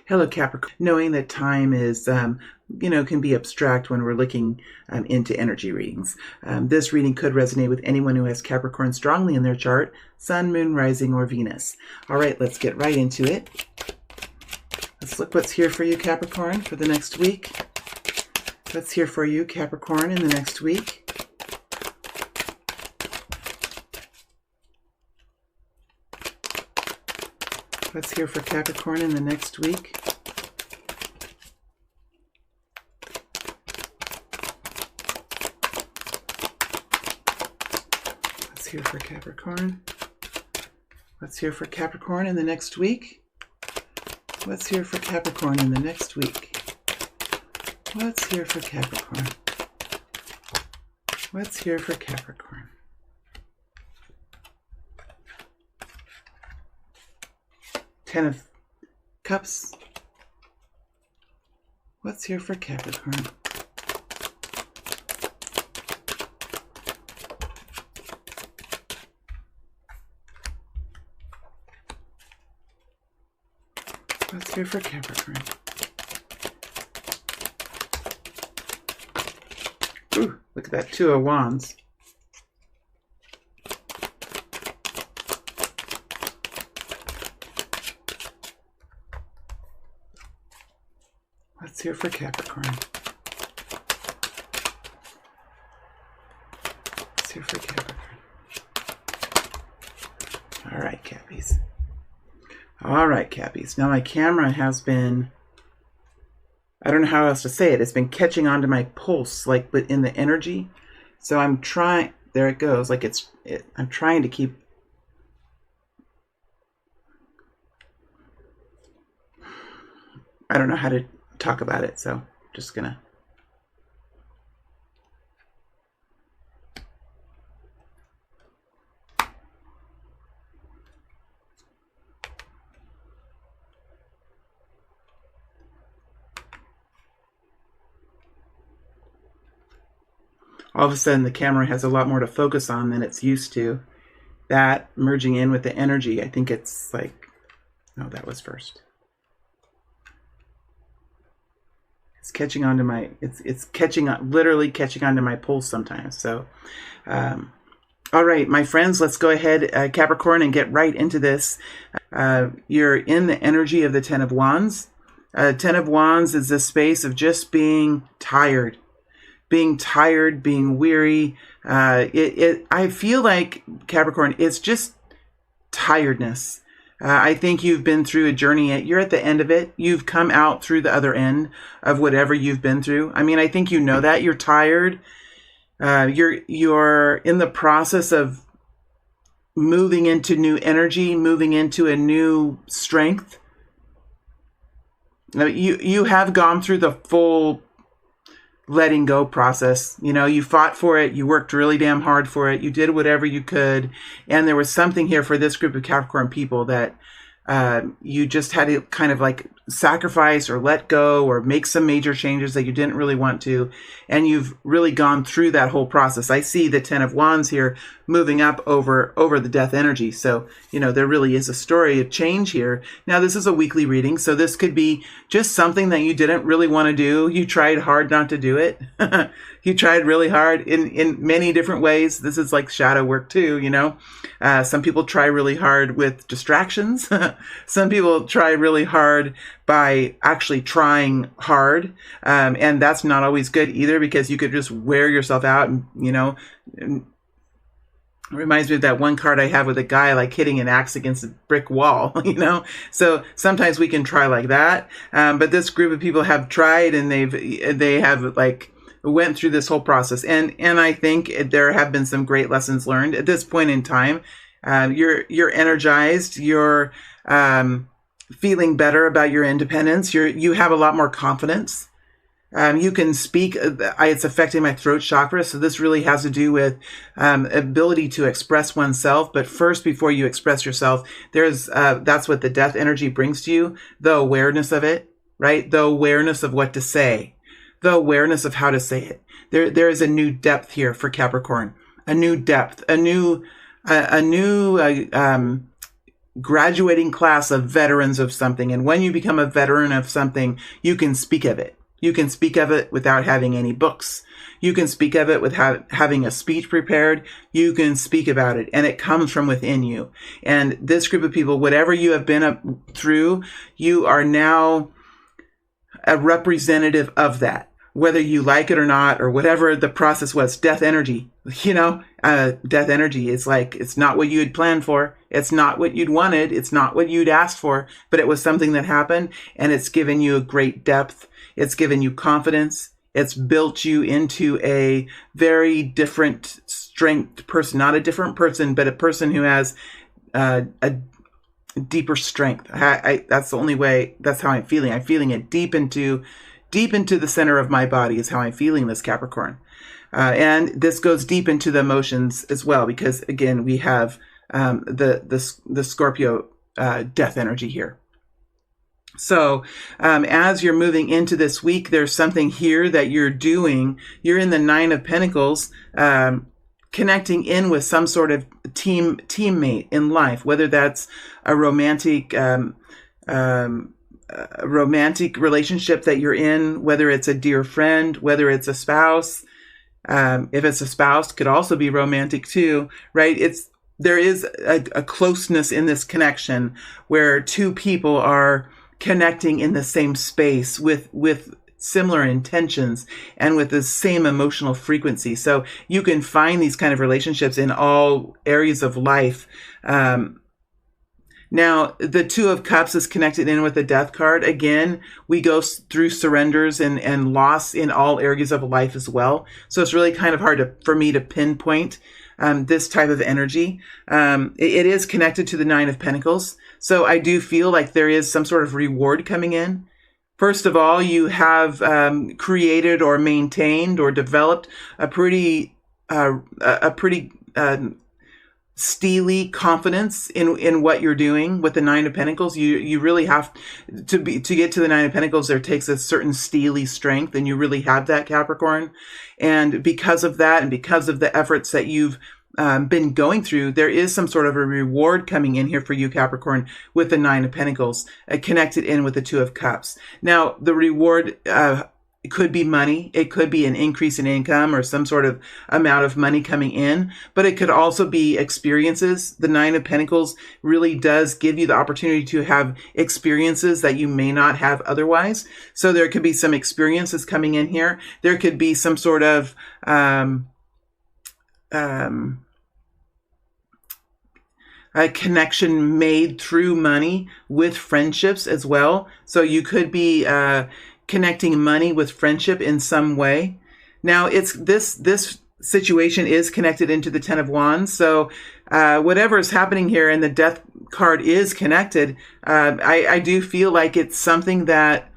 Hello, Capricorn. Knowing that time is, can be abstract when we're looking into energy readings. This reading could resonate with anyone who has Capricorn strongly in their chart, Sun, Moon, Rising, or Venus. All right, let's get right into it. Let's look what's here for you, Capricorn, for the next week. What's here for you, Capricorn, in the next week? What's here for Capricorn in the next week? What's here for Capricorn? What's here for Capricorn in the next week? What's here for Capricorn in the next week? What's here for Capricorn? What's here for Capricorn? Ten of Cups. What's here for Capricorn? What's here for Capricorn? Ooh, look at that, Two of Wands. What's here for Capricorn? What's here for Capricorn? All right, Cappies. All right, Cappies. Now my camera has been, I don't know how else to say it. It's been catching onto my pulse, like, but in the energy. So I'm trying, there it goes. Like I'm trying to keep, I don't know how to talk about it, so just gonna all of a sudden the camera has a lot more to focus on than it's used to. That merging in with the energy, I think it's like, no, that was first. It's catching onto my, it's catching on, literally catching onto my pulse sometimes. So, all right, my friends, let's go ahead, Capricorn, and get right into this. You're in the energy of the Ten of Wands. Ten of Wands is the space of just being tired, being weary. I feel like, Capricorn, it's just tiredness. I think you've been through a journey. You're at the end of it. You've come out through the other end of whatever you've been through. I mean, I think you know that. You're tired. You're in the process of moving into new energy, moving into a new strength. You have gone through the full letting go process. You know, you fought for it. You worked really damn hard for it. You did whatever you could. And there was something here for this group of Capricorn people that you just had to kind of like sacrifice or let go or make some major changes that you didn't really want to. And you've really gone through that whole process. I see the Ten of Wands here moving up over the death energy. So, you know, there really is a story of change here. Now, this is a weekly reading, so this could be just something that you didn't really want to do. You tried hard not to do it. You tried really hard in many different ways. This is like shadow work too, you know. Some people try really hard with distractions. Some people try really hard by actually trying hard. And that's not always good either, because you could just wear yourself out and, you know, it reminds me of that one card I have with a guy like hitting an axe against a brick wall, you know? So sometimes we can try like that. But this group of people have tried, and they have like went through this whole process. And I think there have been some great lessons learned at this point in time. You're energized. You're feeling better about your independence. You have a lot more confidence. You can speak. It's affecting my throat chakra. So this really has to do with ability to express oneself. But first, before you express yourself, that's what the death energy brings to you. The awareness of it, right? The awareness of what to say, the awareness of how to say it. There is a new depth here for Capricorn, a new depth, a new graduating class of veterans of something. And when you become a veteran of something, you can speak of it. You can speak of it without having any books. You can speak of it without having a speech prepared. You can speak about it, and it comes from within you. And this group of people, whatever you have been through, you are now a representative of that, whether you like it or not, or whatever the process was. Death energy, death energy is like, it's not what you had planned for. It's not what you'd wanted. It's not what you'd asked for, but it was something that happened, and it's given you a great depth. It's given you confidence. It's built you into a very different strength person, not a different person, but a person who has a deeper strength. That's the only way. That's how I'm feeling. I'm feeling it deep into the center of my body is how I'm feeling this, Capricorn. And this goes deep into the emotions as well, because again, we have the Scorpio death energy here. So as you're moving into this week, there's something here that you're doing. You're in the 9 of Pentacles, connecting in with some sort of teammate in life, whether that's a romantic relationship that you're in, whether it's a dear friend, whether it's a spouse. If it's a spouse, could also be romantic too, right? There is a closeness in this connection where two people are connecting in the same space with similar intentions and with the same emotional frequency. So you can find these kind of relationships in all areas of life. Now, the 2 of Cups is connected in with the Death card. Again, we go through surrenders and loss in all areas of life as well. So it's really kind of hard for me to pinpoint this type of energy. It is connected to the 9 of Pentacles. So I do feel like there is some sort of reward coming in. First of all, you have created or maintained or developed a pretty steely confidence in what you're doing with the 9 of Pentacles. You really have to get to the 9 of Pentacles. There takes a certain steely strength, and you really have that, Capricorn. And because of that, and because of the efforts that you've been going through, there is some sort of a reward coming in here for you, Capricorn, with the 9 of Pentacles, connected in with the 2 of Cups. Now, the reward it could be money. It could be an increase in income or some sort of amount of money coming in, but it could also be experiences. The 9 of Pentacles really does give you the opportunity to have experiences that you may not have otherwise. So there could be some experiences coming in here. There could be some sort of a connection made through money with friendships as well. So you could be connecting money with friendship in some way. Now, it's this situation is connected into the 10 of Wands. So whatever is happening here, and the Death card is connected, I do feel like it's something that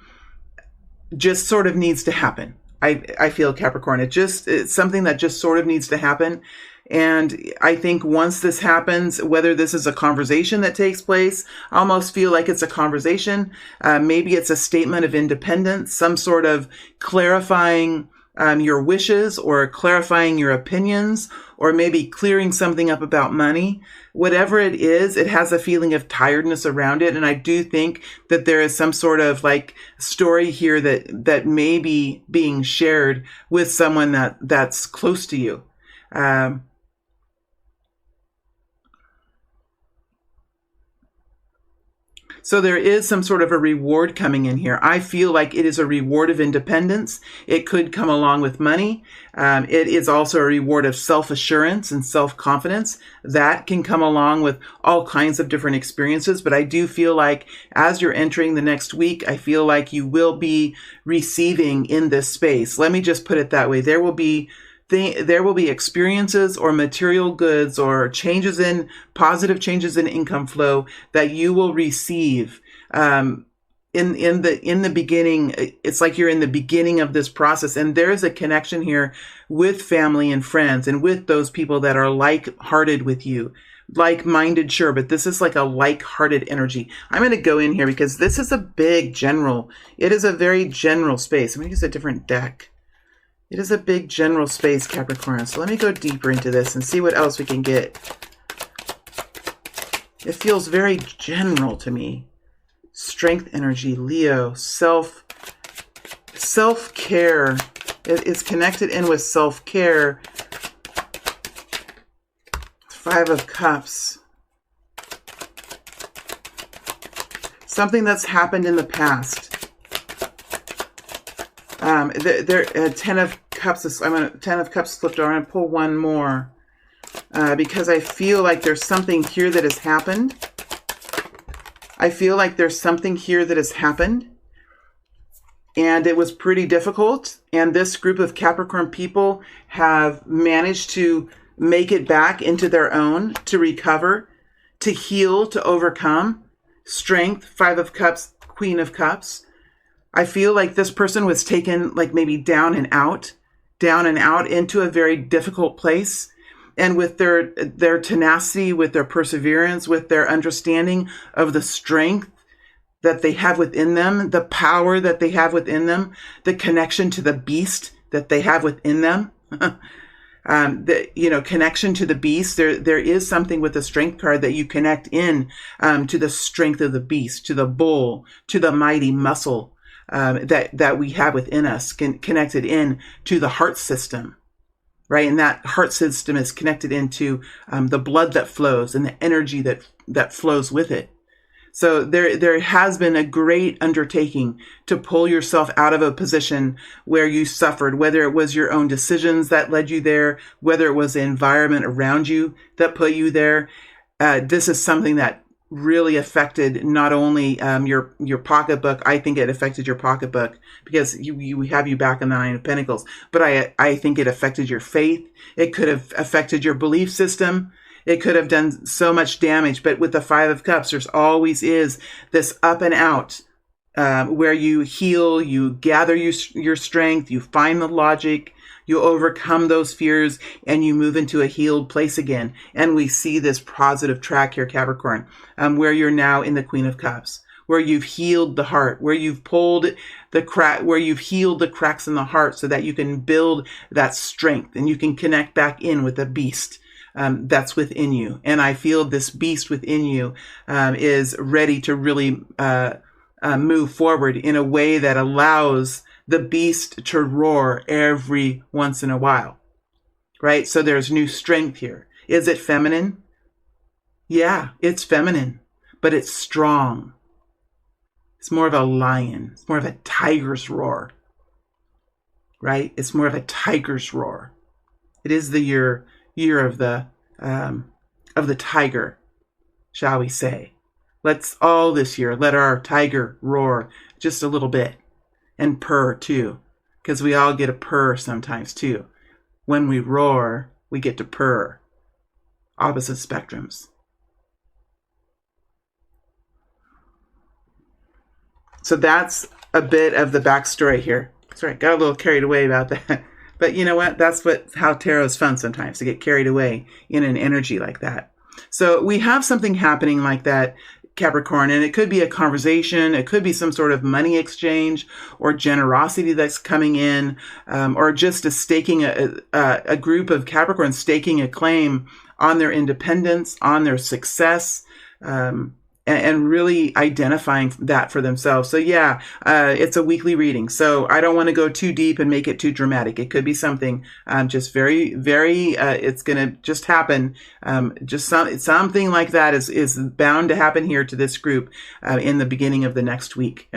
just sort of needs to happen. I feel, Capricorn, it's something that just sort of needs to happen. And I think once this happens, whether this is a conversation that takes place, I almost feel like it's a conversation. Maybe it's a statement of independence, some sort of clarifying your wishes or clarifying your opinions, or maybe clearing something up about money. Whatever it is, it has a feeling of tiredness around it. And I do think that there is some sort of like story here that may be being shared with someone that's close to you. So there is some sort of a reward coming in here. I feel like it is a reward of independence. It could come along with money. It is also a reward of self-assurance and self-confidence. That can come along with all kinds of different experiences. But I do feel like as you're entering the next week, I feel like you will be receiving in this space. Let me just put it that way. There will be experiences or material goods or positive changes in income flow that you will receive in the beginning. It's like you're in the beginning of this process, and there is a connection here with family and friends and with those people that are like-hearted with you. Like-minded, sure, but this is like a like-hearted energy. I'm going to go in here because this is it is a very general space. I'm going to use a different deck. It is a big general space, Capricorn. So let me go deeper into this and see what else we can get. It feels very general to me. Strength energy, Leo, self-care. It's connected in with self-care. 5 of Cups. Something that's happened in the past. 10 of Cups. 10 of Cups flipped over. I'm going to pull one more because I feel like there's something here that has happened. I feel like there's something here that has happened, and it was pretty difficult. And this group of Capricorn people have managed to make it back into their own, to recover, to heal, to overcome. Strength, 5 of Cups, Queen of Cups. I feel like this person was taken like maybe down and out into a very difficult place. And with their tenacity, with their perseverance, with their understanding of the strength that they have within them, the power that they have within them, the connection to the beast that they have within them, connection to the beast. There is something with the strength card that you connect in to the strength of the beast, to the bull, to the mighty muscle that we have within us, connected in to the heart system. Right, and that heart system is connected into the blood that flows and the energy that flows with it. So there has been a great undertaking to pull yourself out of a position where you suffered, whether it was your own decisions that led you there, whether it was the environment around you that put you there. This is something that really affected not only your pocketbook. I think it affected your pocketbook because you have you back in the 9 of Pentacles. But I think it affected your faith. It could have affected your belief system. It could have done so much damage. But with the 5 of Cups, there's always is this up and out where you heal, you gather your strength, you find the logic, you overcome those fears, and you move into a healed place again. And we see this positive track here, Capricorn, where you're now in the Queen of Cups, where you've healed the heart, where you've pulled the crack, where you've healed the cracks in the heart so that you can build that strength and you can connect back in with the beast that's within you. And I feel this beast within you is ready to really move forward in a way that allows the beast to roar every once in a while, right? So there's new strength here. Is it feminine? Yeah, it's feminine, but it's strong. It's more of a lion. It's more of a tiger's roar, right? It's more of a tiger's roar. It is the year of the tiger, shall we say? Let's all this year let our tiger roar just a little bit. And purr too, because we all get a purr sometimes too. When we roar, we get to purr. Opposite spectrums. So that's a bit of the backstory here. Sorry, got a little carried away about that. But you know what? That's how tarot is fun sometimes, to get carried away in an energy like that. So we have something happening like that, Capricorn, and it could be a conversation, it could be some sort of money exchange or generosity that's coming in, or just a group of Capricorns staking a claim on their independence, on their success, and really identifying that for themselves. So yeah, it's a weekly reading. So I don't want to go too deep and make it too dramatic. It could be something just very, very, it's going to just happen. Something like that is bound to happen here to this group in the beginning of the next week,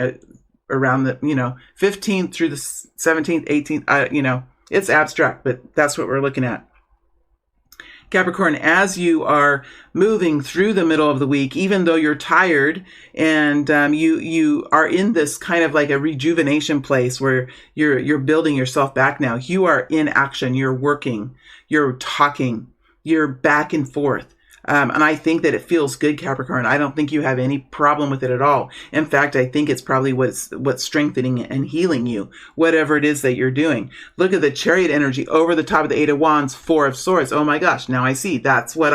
around the, 15th through the 17th, 18th, it's abstract, but that's what we're looking at. Capricorn, as you are moving through the middle of the week, even though you're tired and you are in this kind of like a rejuvenation place where you're building yourself back now, you are in action, you're working, you're talking, you're back and forth. And I think that it feels good, Capricorn. I don't think you have any problem with it at all. In fact, I think it's probably what's strengthening and healing you, whatever it is that you're doing. Look at the Chariot energy over the top of the 8 of Wands, 4 of Swords. Oh my gosh, now I see. That's what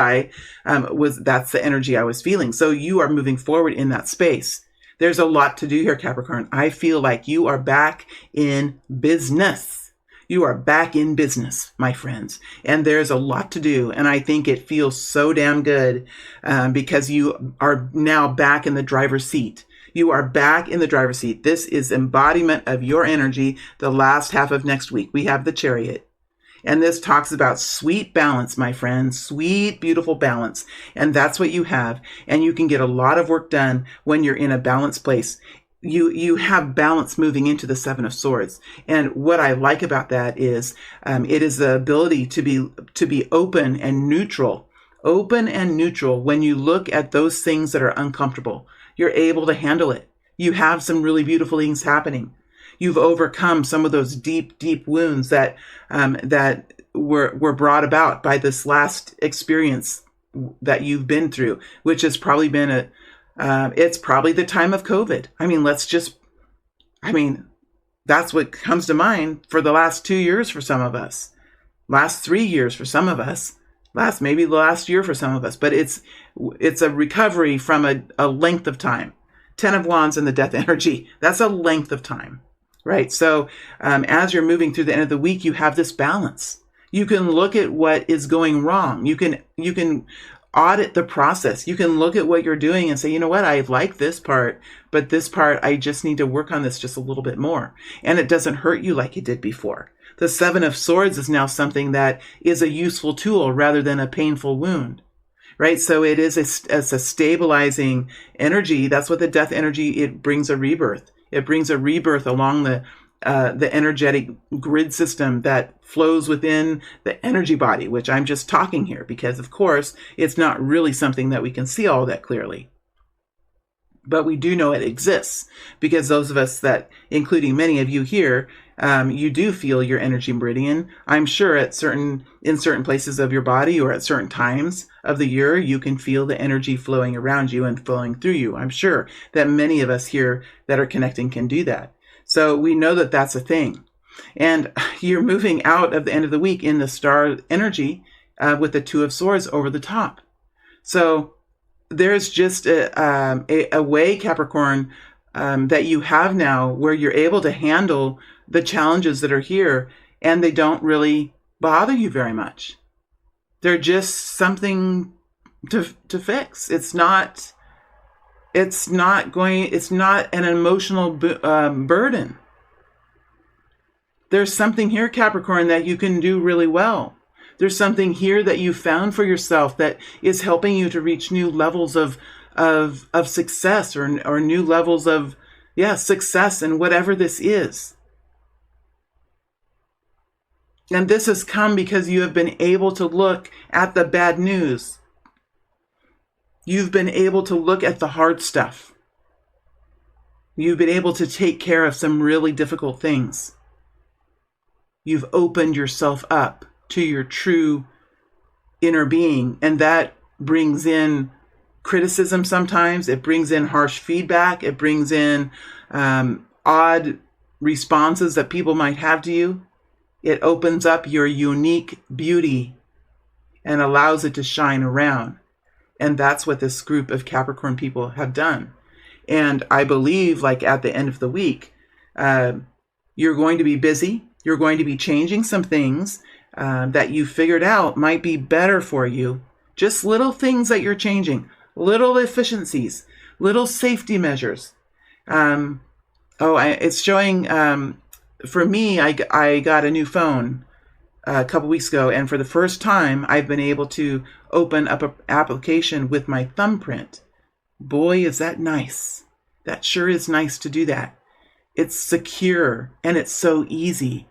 that's the energy I was feeling. So you are moving forward in that space. There's a lot to do here, Capricorn. I feel like you are back in business. You are back in business, my friends, and there's a lot to do. And I think it feels so damn good because you are now back in the driver's seat. You are back in the driver's seat. This is embodiment of your energy. The last half of next week, we have the Chariot. And this talks about sweet balance, my friends, sweet, beautiful balance. And that's what you have. And you can get a lot of work done when you're in a balanced place. You have balance moving into the Seven of Swords. And what I like about that is it is the ability to be open and neutral. Open and neutral when you look at those things that are uncomfortable. You're able to handle it. You have some really beautiful things happening. You've overcome some of those deep, deep wounds that were brought about by this last experience that you've been through, which has probably been it's probably the time of COVID. That's what comes to mind for the last 2 years for some of us, last 3 years for some of us, maybe the last year for some of us, but it's a recovery from a length of time. 10 of Wands and the death energy, that's a length of time, right? So as you're moving through the end of the week, you have this balance. You can look at what is going wrong. You can audit the process. You can look at what you're doing and say, you know what, I like this part, but this part, I just need to work on this just a little bit more. And it doesn't hurt you like it did before. The Seven of Swords is now something that is a useful tool rather than a painful wound, right? So it is a stabilizing energy. That's what the death energy, it brings a rebirth. It brings a rebirth along the energetic grid system that flows within the energy body, which I'm just talking here because, of course, it's not really something that we can see all that clearly. But we do know it exists because those of us that, including many of you here, you do feel your energy meridian. I'm sure in certain places of your body or at certain times of the year, you can feel the energy flowing around you and flowing through you. I'm sure that many of us here that are connecting can do that. So we know that that's a thing. And you're moving out of the end of the week in the star energy with the Two of Swords over the top. So there's just a way, Capricorn, that you have now where you're able to handle the challenges that are here and they don't really bother you very much. They're just something to fix. It's not an emotional burden. There's something here, Capricorn, that you can do really well. There's something here that you found for yourself that is helping you to reach new levels of success or new levels of success in whatever this is. And this has come because you have been able to look at the bad news. You've been able to look at the hard stuff. You've been able to take care of some really difficult things. You've opened yourself up to your true inner being, and that brings in criticism sometimes. It brings in harsh feedback. It brings in odd responses that people might have to you. It opens up your unique beauty and allows it to shine around. And that's what this group of Capricorn people have done. And I believe, like at the end of the week, you're going to be busy. You're going to be changing some things that you figured out might be better for you. Just little things that you're changing, little efficiencies, little safety measures. It's showing, for me, I got a new phone a couple weeks ago, and for the first time, I've been able to open up an application with my thumbprint. Boy, is that nice. That sure is nice to do that. It's secure, and it's so easy.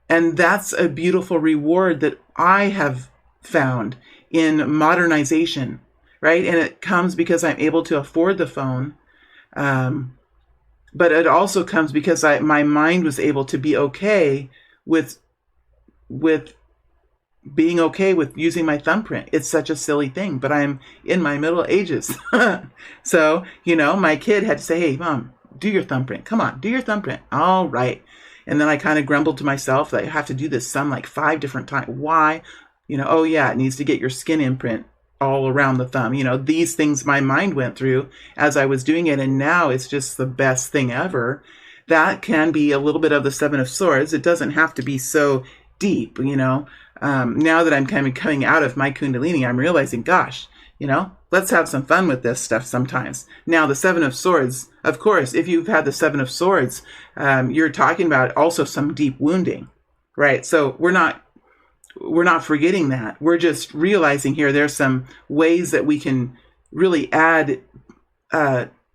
And that's a beautiful reward that I have found in modernization, right? And it comes because I'm able to afford the phone. But it also comes because my mind was able to be okay with being okay with using my thumbprint. It's such a silly thing, but I'm in my middle ages. So, my kid had to say, hey, Mom, do your thumbprint. Come on, do your thumbprint. All right. And then I kind of grumbled to myself that I have to do this some like 5 different times. Why? It needs to get your skin imprint all around the thumb. These things my mind went through as I was doing it. And now it's just the best thing ever that can be a little bit of the Seven of Swords. It doesn't have to be so deep, you know. Now that I'm kind of coming out of my Kundalini, I'm realizing, gosh, you know, let's have some fun with this stuff sometimes. Now, the Seven of Swords, of course, if you've had the Seven of Swords, you're talking about also some deep wounding, right? So we're not forgetting that. We're just realizing here there's some ways that we can really add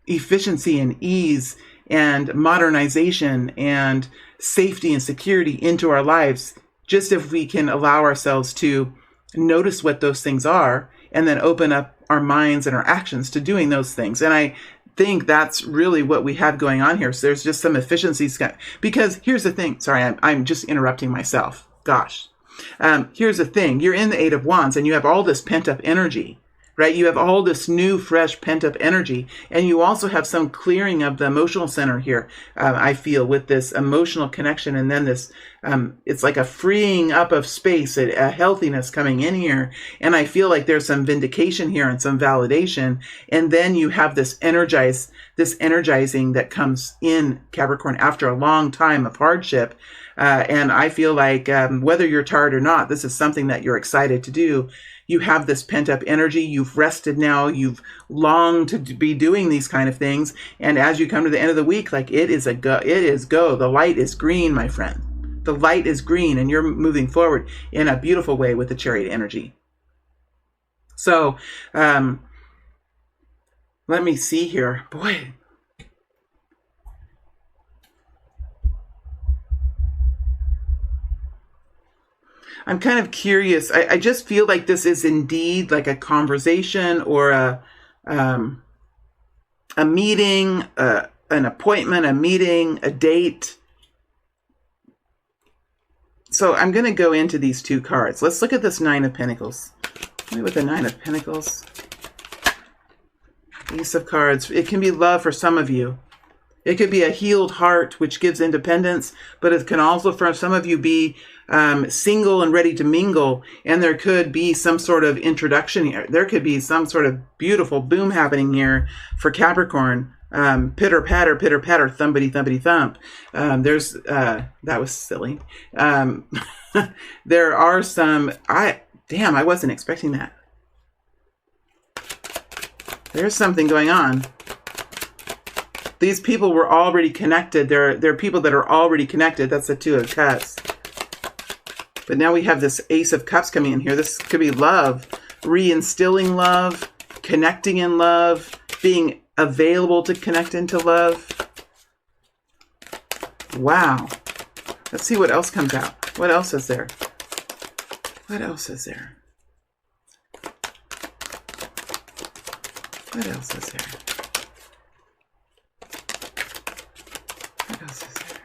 efficiency and ease and modernization and safety and security into our lives, just if we can allow ourselves to notice what those things are and then open up our minds and our actions to doing those things. And I think that's really what we have going on here. So there's just some efficiencies. Because here's the thing. Sorry, I'm just interrupting myself. Gosh. Here's the thing. You're in the Eight of Wands and you have all this pent-up energy, right? You have all this new, fresh, pent-up energy. And you also have some clearing of the emotional center here, I feel, with this emotional connection. And then this, it's like a freeing up of space, a healthiness coming in here. And I feel like there's some vindication here and some validation. And then you have this energizing that comes in Capricorn after a long time of hardship. And I feel like whether you're tired or not, this is something that you're excited to do. You have this pent-up energy. You've rested now. You've longed to be doing these kind of things. And as you come to the end of the week, like it is go. The light is green, my friend. The light is green, and you're moving forward in a beautiful way with the Chariot energy. So let me see here. Boy. I'm kind of curious. I just feel like this is indeed like a conversation or a meeting, an appointment, a meeting, a date. So I'm going to go into these two cards. Let's look at this Nine of Pentacles. Maybe with the Nine of Pentacles. Ace of Cards. It can be love for some of you. It could be a healed heart, which gives independence, but it can also, for some of you, be single and ready to mingle. And there could be some sort of introduction here. There could be some sort of beautiful boom happening here for Capricorn. Pitter patter, thumpity thumpity thump. That was silly. There are some, I wasn't expecting that. There's something going on. These people were already connected. They're people that are already connected. That's the Two of Cups. But now we have this Ace of Cups coming in here. This could be love, reinstilling love, connecting in love, being available to connect into love. Wow. Let's see what else comes out. What else is there? What else is there? What else is there? What else is there?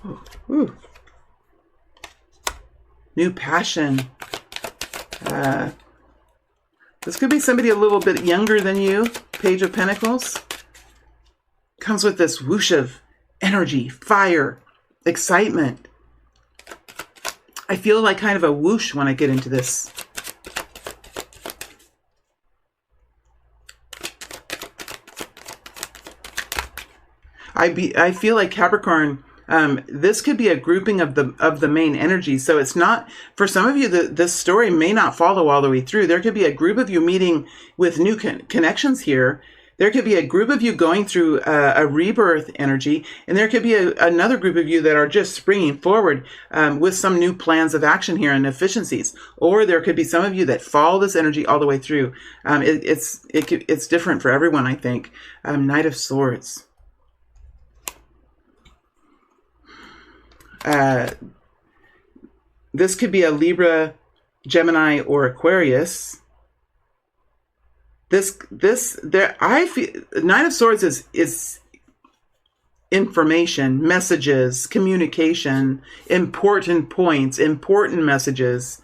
Ooh, ooh. New passion. This could be somebody a little bit younger than you. Page of Pentacles. Comes with this whoosh of energy, fire, excitement. I feel like kind of a whoosh when I get into this. I feel like Capricorn, this could be a grouping of the main energy. So it's not, for some of you, this story may not follow all the way through. There could be a group of you meeting with new connections here. There could be a group of you going through a rebirth energy, and there could be another group of you that are just springing forward with some new plans of action here and efficiencies. Or there could be some of you that follow this energy all the way through. It's different for everyone, I think. Knight of Swords. This could be a Libra, Gemini, or Aquarius. I feel Knight of Swords is information, messages, communication, important points, important messages.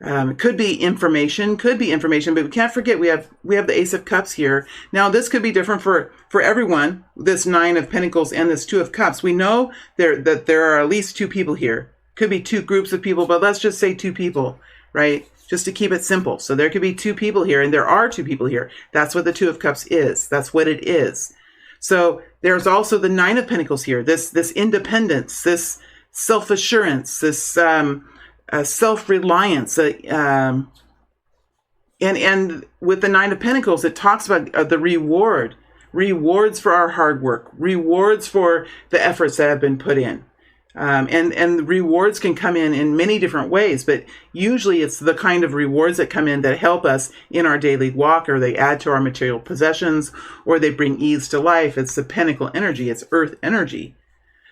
Could be information, but we can't forget we have the Ace of Cups here. Now this could be different for everyone, this Nine of Pentacles and this Two of Cups. We know that there are at least two people here. Could be two groups of people, but let's just say two people, right? Just to keep it simple. So there could be two people here, and there are two people here. That's what the Two of Cups is. That's what it is. So There's also the Nine of Pentacles here, this independence, this self-assurance, this self-reliance. And with the Nine of Pentacles, it talks about the rewards for our hard work, rewards for the efforts that have been put in. And rewards can come in many different ways, but usually it's the kind of rewards that come in that help us in our daily walk, or they add to our material possessions, or they bring ease to life. It's the Pentacle energy. It's Earth energy.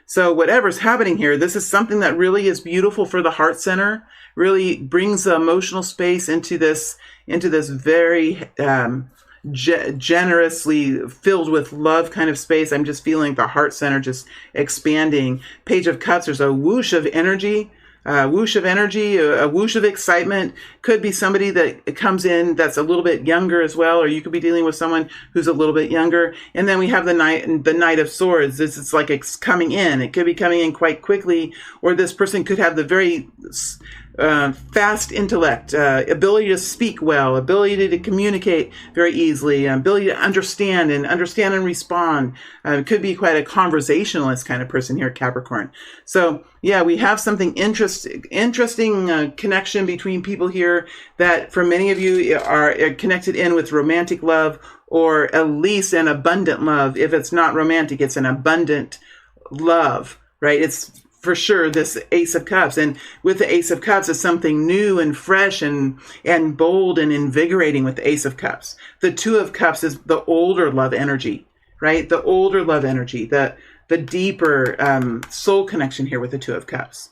So whatever's happening here, this is something that really is beautiful for the heart center, really brings the emotional space into this very generously filled with love kind of space. I'm just feeling the heart center just expanding. Page of Cups, there's a whoosh of energy, a whoosh of excitement. Could be somebody that comes in that's a little bit younger as well, or you could be dealing with someone who's a little bit younger. And then we have the Knight of Swords. This is like it's coming in. It could be coming in quite quickly, or this person could have the very fast intellect, ability to speak well, ability to communicate very easily, ability to understand and respond. Could be quite a conversationalist kind of person here, Capricorn. So yeah, we have something interesting connection between people here that for many of you are connected in with romantic love, or at least an abundant love. If it's not romantic, it's an abundant love, right? It's for sure this Ace of Cups. And with the Ace of Cups is something new and fresh and bold and invigorating with the Ace of Cups. The Two of Cups is the older love energy, right? The older love energy, the deeper soul connection here with the Two of Cups.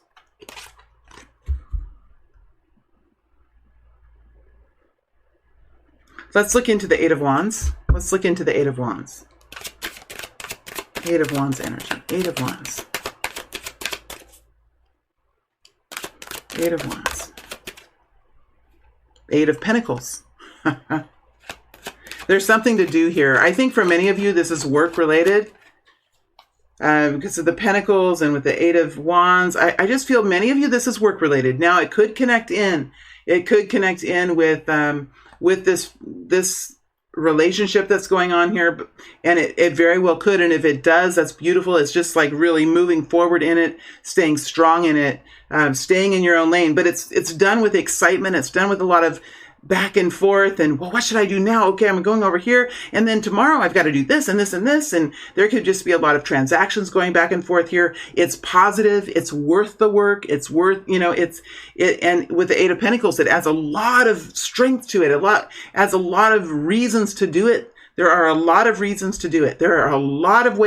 Let's look into the Eight of Wands. Let's look into the Eight of Wands. Eight of Wands energy. Eight of Wands. Eight of Wands. Eight of Pentacles. There's something to do here. I think for many of you, this is work related. Because of the Pentacles and with the Eight of Wands. I just feel many of you, this is work related. Now, it could connect in. It could connect in with this relationship that's going on here. And it very well could. And if it does, that's beautiful. It's just like really moving forward in it, staying strong in it, staying in your own lane. But it's done with excitement. It's done with a lot of back and forth and, well, what should I do now? Okay, I'm going over here. And then tomorrow I've got to do this and this and this. And there could just be a lot of transactions going back and forth here. It's positive. It's worth the work. It's worth, and with the Eight of Pentacles, it adds a lot of strength to it. Adds a lot of reasons to do it. There are a lot of reasons to do it. There are a lot of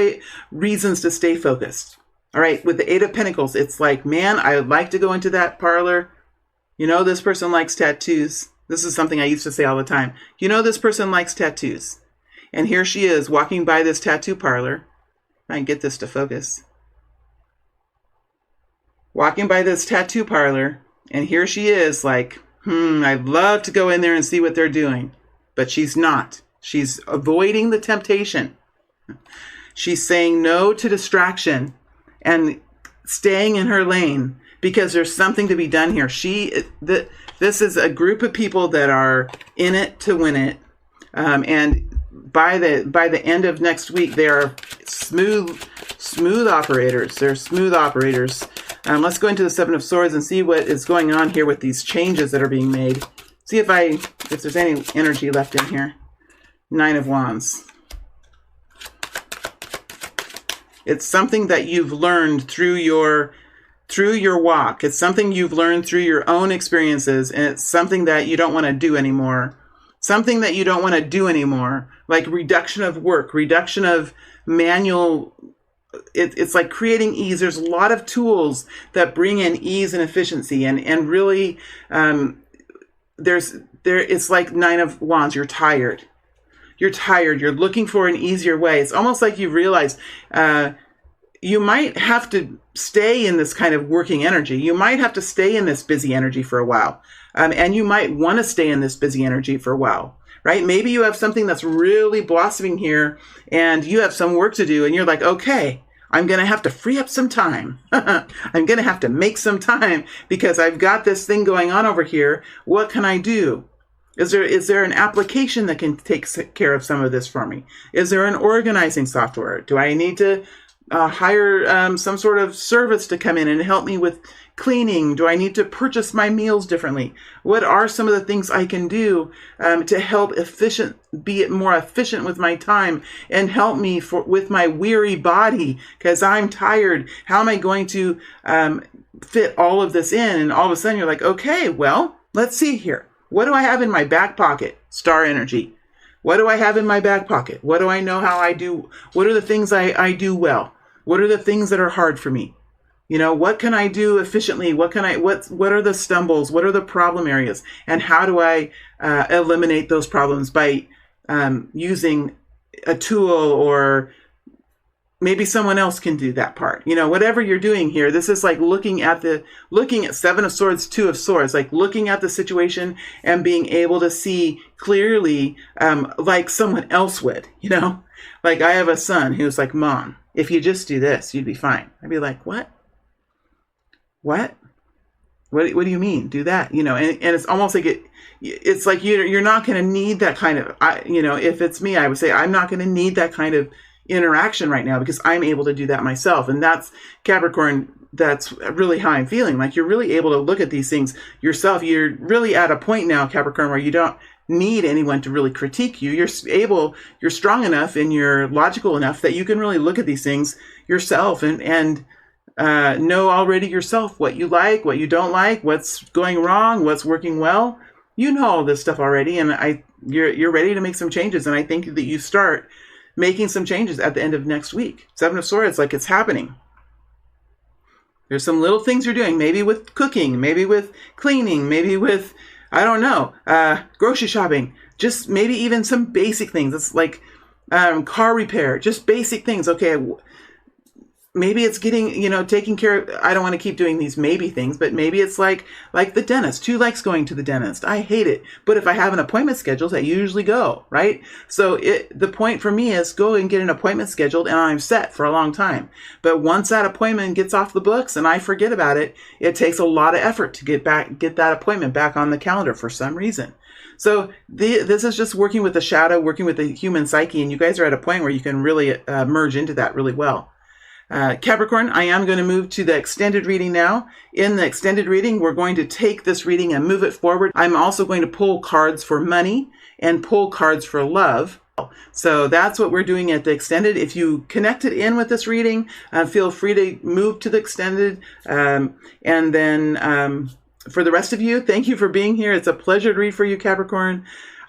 reasons to stay focused. All right. With the Eight of Pentacles, it's like, man, I would like to go into that parlor. This person likes tattoos. This is something I used to say all the time. This person likes tattoos. And here she is walking by this tattoo parlor. I can get this to focus. Walking by this tattoo parlor. And here she is like, I'd love to go in there and see what they're doing. But she's not. She's avoiding the temptation. She's saying no to distraction and staying in her lane because there's something to be done here. This is a group of people that are in it to win it. And by the end of next week, they are smooth operators. They're smooth operators. Let's go into the Seven of Swords and see what is going on here with these changes that are being made. See if there's any energy left in here. Nine of Wands. It's something that you've learned through your walk. It's something you've learned through your own experiences, and it's something that you don't want to do anymore. Something that you don't want to do anymore, like reduction of work, reduction of manual. It's like creating ease. There's a lot of tools that bring in ease and efficiency, and really, it's like Nine of Wands. You're tired. You're tired. You're looking for an easier way. It's almost like you realize you might have to stay in this kind of working energy. You might have to stay in this busy energy for a while. And you might want to stay in this busy energy for a while, right? Maybe you have something that's really blossoming here and you have some work to do and you're like, okay, I'm going to have to free up some time. I'm going to have to make some time because I've got this thing going on over here. What can I do? Is there an application that can take care of some of this for me? Is there an organizing software? Do I need to hire some sort of service to come in and help me with cleaning? Do I need to purchase my meals differently? What are some of the things I can do to help be more efficient with my time and help me with my weary body because I'm tired? How am I going to fit all of this in? And all of a sudden you're like, okay, well, let's see here. What do I have in my back pocket? Star energy. What do I have in my back pocket? What do I know how I do? What are the things I do well? What are the things that are hard for me? You know, what can I do efficiently? What are the stumbles? What are the problem areas? And how do I eliminate those problems by using a tool, or maybe someone else can do that part. You know, whatever you're doing here, this is like looking at Seven of Swords, Two of Swords, like looking at the situation and being able to see clearly like someone else would, you know? Like I have a son who's like, Mom, if you just do this, you'd be fine. I'd be like, what? What do you mean? Do that? You know, and it's almost like it's like you're not going to need that kind of, you know, if it's me, I would say I'm not going to need that kind of interaction right now because I'm able to do that myself. And that's Capricorn. That's really how I'm feeling. Like you're really able to look at these things yourself. You're really at a point now, Capricorn, where you don't need anyone to really critique you. You're strong enough and you're logical enough that you can really look at these things yourself and know already yourself what you like, what you don't like, what's going wrong, what's working well. You know all this stuff already, and you're ready to make some changes. And I think that you start making some changes at the end of next week. Seven of Swords, like it's happening. There's some little things you're doing, maybe with cooking, maybe with cleaning, maybe with, I don't know, grocery shopping, just maybe even some basic things. It's like car repair, just basic things. Okay, maybe it's getting, you know, taking care of, I don't want to keep doing these maybe things, but maybe it's like the dentist. Who likes going to the dentist? I hate it. But if I have an appointment scheduled, I usually go, right? So the point for me is go and get an appointment scheduled and I'm set for a long time. But once that appointment gets off the books and I forget about it, it takes a lot of effort to get that appointment back on the calendar for some reason. So this is just working with the shadow, working with the human psyche, and you guys are at a point where you can really merge into that really well. Capricorn, I am going to move to the extended reading now. In the extended reading, we're going to take this reading and move it forward. I'm also going to pull cards for money and pull cards for love. So that's what we're doing at the extended. If you connected in with this reading, feel free to move to the extended. And then for the rest of you, thank you for being here. It's a pleasure to read for you, Capricorn.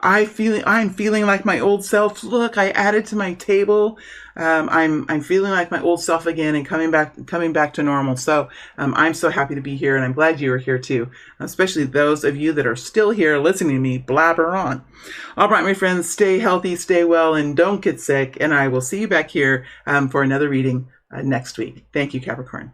I'm feeling like my old self. Look, I added to my table. I'm feeling like my old self again and coming back to normal. So I'm so happy to be here, and I'm glad you are here too. Especially those of you that are still here listening to me blabber on. All right, my friends, stay healthy, stay well, and don't get sick. And I will see you back here for another reading next week. Thank you, Capricorn.